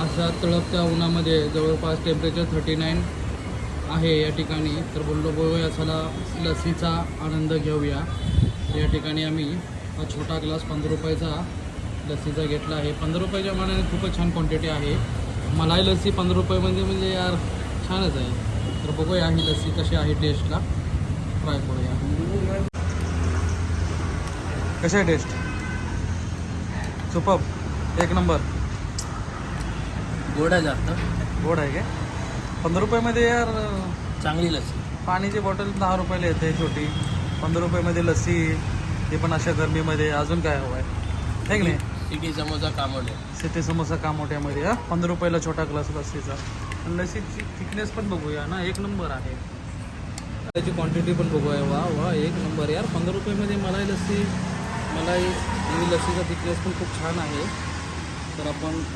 अशा तळपत्या उन्हामध्ये जवळपास टेम्परेचर 39 आहे या ठिकाणी. तर बोललो बघूया चला लस्सीचा आनंद घेऊया. या ठिकाणी आम्ही हा छोटा ग्लास 15 रुपयाचा लस्सीचा घेतला आहे. 15 रुपयाच्या मानाने खूपच छान क्वांटिटी आहे. मलाई लस्सी 15 रुपयामध्ये म्हणजे यार छानच आहे. तर बघूया ही लस्सी कशी आहे टेस्टला, ट्राय करूया. कशी आहे टेस्ट? सुपर्ब, एक नंबर. गोड आहे जास्त. गोड आहे काय? 15 रुपयामध्ये यार चांगली लस्सी. पाण्याची बॉटल 10 रुपयाला येते छोटी. 15 रुपयामध्ये लस्सी, ते पण अशा गरमीमध्ये. अजून काय हवं आहे की नाही? सिटी समोसा कामोडे. सिटी समोसा कामोट्यामध्ये 15 रुपयाला छोटा ग्लास लस्सीचा. लस्सीची थिकनेस पण बघूया ना, एक नंबर आहे. त्याची क्वांटिटी पण बघूया. वा वा, एक नंबर यार. 15 रुपयामध्ये मलाई लस्सीचा थिकनेस पण खूप छान आहे. तर आपण